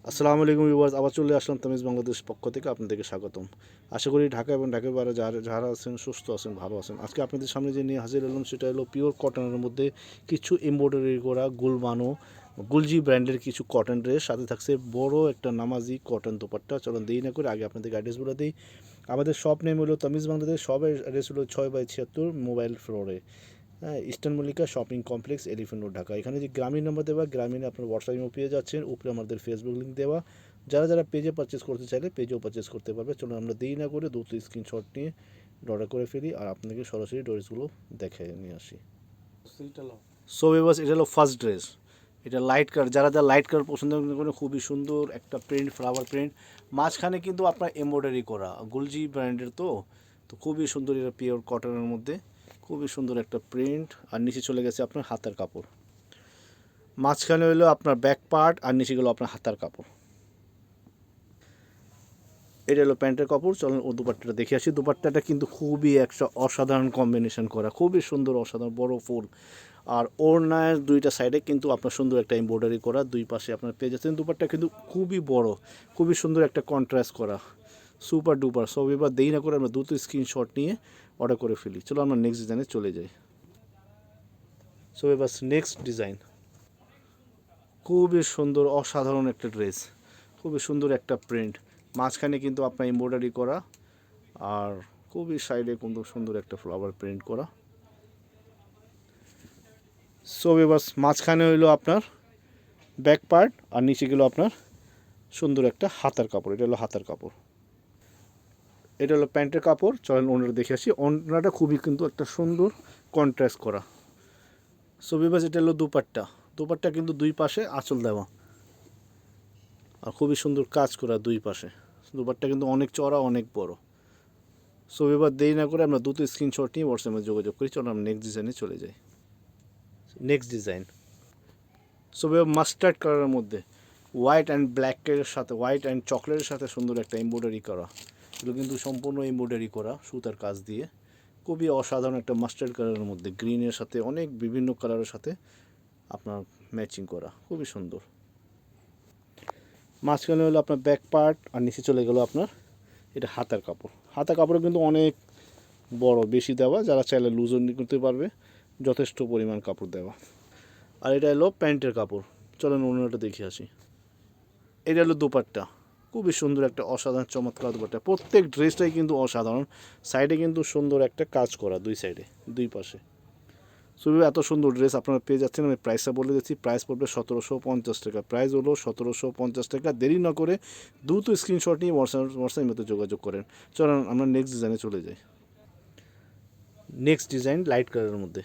আসসালামু আলাইকুম ভিউয়ার্স, আবার চলে আসলাম তামিজ বাংলাদেশ পক্ষ থেকে আপনাদেরকে স্বাগতম। আশা করি ঢাকা এবং ঢাকার বাইরে যারা যারা আছেন সুস্থ আছেন, ভালো আছেন। আজকে আপনাদের সামনে যে নিয়ে হাজির হলাম সেটা হলো পিওর কটনের মধ্যে কিছু এমব্রয়ডারি করা গুলমানো গুলজি ব্র্যান্ডের কিছু কটন ড্রেস, সাথে থাকছে বড় একটা নামাজি কটন দোপাট্টা। চলুন দেরি না করে আগে আপনাদের অ্যাড্রেসগুলো দিই। আমাদের শপ নেম হলো তামিজ বাংলাদেশ, সবের অ্যাড্রেস হলো 6/76 মোবাইল ফ্লোরে, হ্যাঁ, eastern Mallika shopping complex, elephant road, Dhaka. এখানে যে গ্রামীণ নাম্বার দেওয়া, গ্রামীণে আপনার হোয়াটসঅ্যাপ ইমো পেয়ে যাচ্ছেন, উপরে আমাদের ফেসবুক লিঙ্ক দেওয়া। যারা যারা পেজে পারচেস করতে চাইলে পেজেও পারচেস করতে পারবে। চলুন আমরা দেরি না করে দ্রুত স্ক্রিনশট নিয়ে অর্ডার করে ফেলি আর আপনাকে সরাসরি ড্রেসগুলো দেখে নিয়ে আসি। সো এবার এটা হলো ফার্স্ট ড্রেস। এটা লাইট কালার, যারা যারা লাইট কালার পছন্দ করেন, খুবই সুন্দর একটা প্রিন্ট, ফ্লাওয়ার প্রিন্ট। মাঝখানে কিন্তু আপনার এমব্রয়ডারি করা, গুলজি ব্র্যান্ডের তো তো খুবই সুন্দর। এটা পিওর কটনের মধ্যে খুবই সুন্দর একটা প্রিন্ট। আর নিচে চলে গেছে আপনার হাতার কাপড়। মাঝখানে হলো আপনার ব্যাক পার্ট আর নিচে গেলো আপনার হাতার কাপড়। এটা হলো প্যান্টের কাপড়। চলুন ও দুপাট্টাটা দেখে আসি। দুপাট্টাটা কিন্তু খুবই একটা অসাধারণ কম্বিনেশন করা, খুবই সুন্দর, অসাধারণ বড় ফুল। আর ওড়নার দুইটা সাইডে কিন্তু আপনার সুন্দর একটা এমব্রয়ডারি করা, দুই পাশে আপনার পেয়ে যাচ্ছেন। দুপাট্টা কিন্তু খুবই বড়, খুবই সুন্দর একটা কন্ট্রাস্ট করা, সুপার ডুপার। সব এবার দেরি না করে আমরা দ্রুত স্ক্রিনশট নিয়ে অর্ডার করে ফেলি। চলো আমরা নেক্সট ডিজাইনে চলে যাই। সো এবার নেক্সট ডিজাইন, খুবই সুন্দর অসাধারণ একটা ড্রেস, খুবই সুন্দর একটা প্রিন্ট। মাঝখানে কিন্তু আপনার এমব্রয়ডারি করা আর খুবই সাইডে কিন্তু সুন্দর একটা ফ্লাওয়ার প্রিন্ট করা। সো এবার মাঝখানে হইলো আপনার ব্যাক পার্ট আর নিচে গেলো আপনার সুন্দর একটা হাতার কাপড়। এটা হলো হাতার কাপড়, এটা হলো প্যান্টের কাপড়। চলেন ওনারা দেখে আসি। ওনাটা খুবই কিন্তু একটা সুন্দর কন্ট্রাস্ট করা। সো বিবাস এটা হলো দুপাট্টা। দুপাট্টা কিন্তু দুই পাশে আঁচল দেওয়া আর খুবই সুন্দর কাজ করা দুই পাশে। দুপাট্টা কিন্তু অনেক চড়া, অনেক বড়। সো এবার দেরি না করে আমরা দ্রুত স্ক্রিনশট নিয়ে হোয়াটসঅ্যাপে যোগাযোগ করি। চলো আমরা নেক্সট ডিজাইনে চলে যাই। নেক্সট ডিজাইন, সো এবার মাস্টার্ড কালারের মধ্যে হোয়াইট অ্যান্ড ব্ল্যাকের সাথে, হোয়াইট অ্যান্ড চকলেটের সাথে সুন্দর একটা এমব্রয়ডারি করা। এগুলো কিন্তু সম্পূর্ণ এমব্রয়ডারি করা সুতার কাজ দিয়ে। খুবই অসাধারণ একটা মাস্টার্ড কালারের মধ্যে গ্রিনের সাথে অনেক বিভিন্ন কালারের সাথে আপনার ম্যাচিং করা, খুবই সুন্দর। মাঝখানে হলো আপনার ব্যাক পার্ট আর নিচে চলে গেলো আপনার এটা হাতার কাপড়। হাতার কাপড় কিন্তু অনেক বড়, বেশি দেওয়া, যারা চাইলে লুজও করতে পারবে, যথেষ্ট পরিমাণ কাপড় দেওয়া। আর এটা হলো প্যান্টের কাপড়। চলেন অন্যটা দেখে আসি। এটা হলো দুপাট্টা, খুবই সুন্দর একটা অসাধারণ চমৎকার দুপাট্টা। প্রত্যেক ড্রেসটাই কিন্তু অসাধারণ। সাইডে কিন্তু সুন্দর একটা কাজ করা, দুই সাইডে দুই পাশে। শুধু এত সুন্দর ড্রেস আপনারা পেয়ে যাচ্ছেন। আমি প্রাইসটা বলে দিচ্ছি, প্রাইস পড়বে 1750 টাকা। প্রাইস হলো 1750 টাকা। দেরি না করে দ্রুত স্ক্রিনশট নিয়ে হোয়াটসঅ্যাপের মধ্যে যোগাযোগ করেন। চলুন আমরা নেক্সট ডিজাইনে চলে যাই। নেক্সট ডিজাইন লাইট কালারের মধ্যে।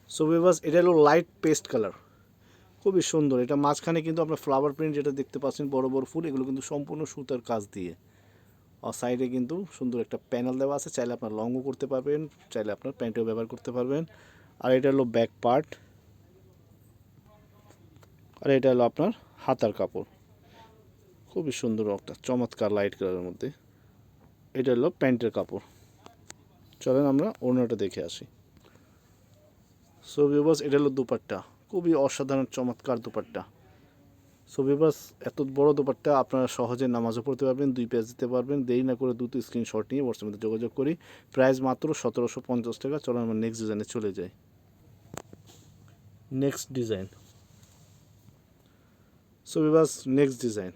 সো ভিউয়ার্স এটা হলো লাইট পেস্ট কালার, খুবই সুন্দর। এটা মাঝখানে কিন্তু আপনার ফ্লাওয়ার প্রিন্ট যেটা দেখতে পাচ্ছেন, বড় বড় ফুল, এগুলো কিন্তু সম্পূর্ণ সুতার কাজ দিয়ে। আর সাইডে কিন্তু সুন্দর একটা প্যানেল দেওয়া আছে, চাইলে আপনার লংও করতে পারবেন, চাইলে আপনার প্যান্টেও ব্যবহার করতে পারবেন। আর এটা হলো ব্যাক পার্ট আর এটা হলো আপনার হাতার কাপড়। খুবই সুন্দর একটা চমৎকার লাইট কালারের মধ্যে। এটা হলো প্যান্টের কাপড়। চলেন আমরা ওড়নাটা দেখে আসি। সো ভিউয়ার্স এটা হলো দুপাট্টা, খুবই অসাধারণ চমৎকার দুপাট্টা। সো ভিউয়ার্স এত বড় দুপাট্টা আপনারা সহজে নামাজও পড়তে পারবেন, দুই পেজ দিতে পারবেন। দেরি না করে দ্রুত স্ক্রিনশট নিয়ে হোয়াটসঅ্যাপে যোগাযোগ করি। প্রাইস মাত্র 1750 টাকা। চলো আমরা নেক্সট ডিজাইনে চলে যাই। Next design, so viewers next design.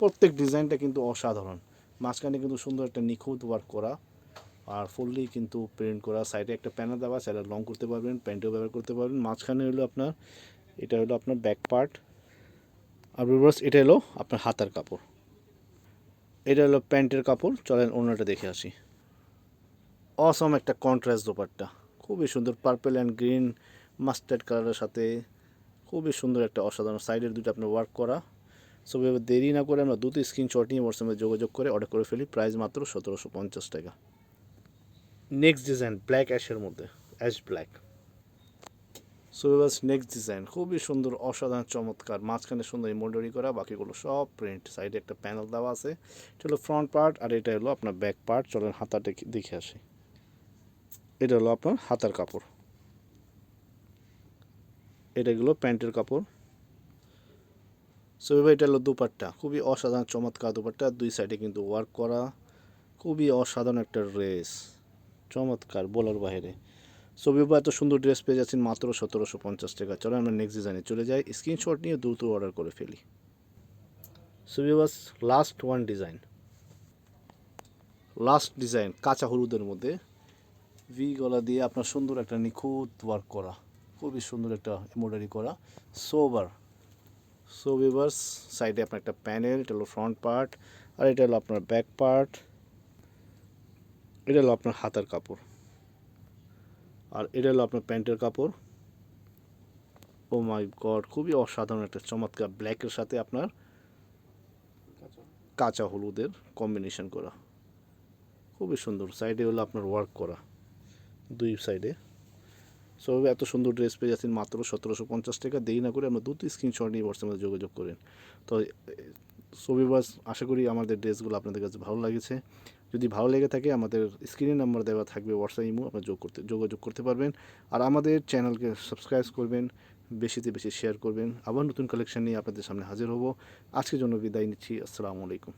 প্রত্যেক ডিজাইনটা কিন্তু অসাধারণ। মাঝখানে কিন্তু সুন্দর একটা নিখুঁত ওয়ার্ক করা আর ফুললি কিন্তু প্রিন্ট করা। সাইডে একটা প্যানেল দেওয়া, চাইলে লং করতে পারবেন, প্যান্টেও ব্যবহার করতে পারবেন। মাঝখানে হলো আপনার এটা হলো আপনার ব্যাক পার্ট আর ভিউয়ার্স এটা হলো আপনার হাতার কাপড়। এটা হলো প্যান্টের কাপড়। চলেন ওড়নাটা দেখে আসি। অসম একটা কন্ট্রাস্ট দোপাট্টা, খুবই সুন্দর, পার্পল অ্যান্ড গ্রিন মাস্টার্ড কালারের সাথে খুবই সুন্দর একটা অসাধারণ। সাইডের দুটো আপনার ওয়ার্ক করা। সো এবার দেরি না করে আমরা দুটো স্ক্রিনশট নিয়ে হোয়াটসঅ্যাপে যোগাযোগ করে অর্ডার করে ফেলি। প্রাইস মাত্র 1750 টাকা। নেক্সট ডিজাইন ব্ল্যাক অ্যাশের মধ্যে, অ্যাশ ব্ল্যাক। সো এবার নেক্সট ডিজাইন খুবই সুন্দর, অসাধারণ চমৎকার। মাঝখানে সুন্দর এমব্রয়ডারি করা, বাকিগুলো সব প্রিন্ট। সাইডে একটা প্যানেল দেওয়া আছে। এটা হলো ফ্রন্ট পার্ট আর এটা হলো আপনার ব্যাক পার্ট। চলেন হাতাটা দেখে আসি। এটা হলো আপনার হাতার কাপড়, এটা হলো প্যান্টের কাপড়। সো এবার এটা হলো দুপাট্টা, খুবই অসাধারণ চমৎকার দুপাট্টা, দুই সাইডে কিন্তু ওয়ার্ক করা, খুবই অসাধারণ একটা ড্রেস, চমৎকার বলার বাইরে। সো এবার এত সুন্দর ড্রেস পেয়ে যাচ্ছেন মাত্র 1750 টাকা। চলো আমরা নেক্সট ডিজাইনে চলে যাই, স্ক্রিনশট নিয়ে দ্রুত অর্ডার করে ফেলি। সো এবার last one design, last design কাঁচা হলুদের মধ্যে ভি গলা দিয়ে আপনার সুন্দর একটা নিখুঁত ওয়ার্ক করা, খুবই সুন্দর একটা এমব্রয়ডারি করা, সোবার। সো ভিউয়ার্স, সাইডে আপনার একটা প্যানেল, এটা হলো ফ্রন্ট পার্ট, আর এটা হলো আপনার ব্যাক পার্ট, এটা হলো আপনার হাতার কাপড়, আর এটা হলো আপনার প্যান্টের কাপড়। ও মাই গড, খুবই অসাধারণ একটা চমৎকার ব্ল্যাকের সাথে আপনার কাঁচা হলুদের কম্বিনেশন করা, খুবই সুন্দর। সাইডে হলো আপনার ওয়ার্ক করা দুই সাইডে। সো এত সুন্দর ড্রেস পেয়ে যাচ্ছেন মাত্র 1750 টাকা। দেরি না করে আমরা দ্রুত স্ক্রিনশট নিয়ে হোয়াটসঅ্যাপের মধ্যে যোগাযোগ করেন। তো সবিবাস, আশা করি আমাদের ড্রেসগুলো আপনাদের কাছে ভালো লেগেছে। যদি ভালো লেগে থাকে আমাদের স্ক্রিনে নাম্বার দেওয়া থাকবে, হোয়াটসঅ্যাপ ইমো, আপনার যোগাযোগ করতে পারবেন। আর আমাদের চ্যানেলকে সাবস্ক্রাইব করবেন, বেশিতে বেশি শেয়ার করবেন। আবার নতুন কালেকশন নিয়ে আপনাদের সামনে হাজির হব। আজকের জন্য বিদায় নিচ্ছি। আসসালামু আলাইকুম।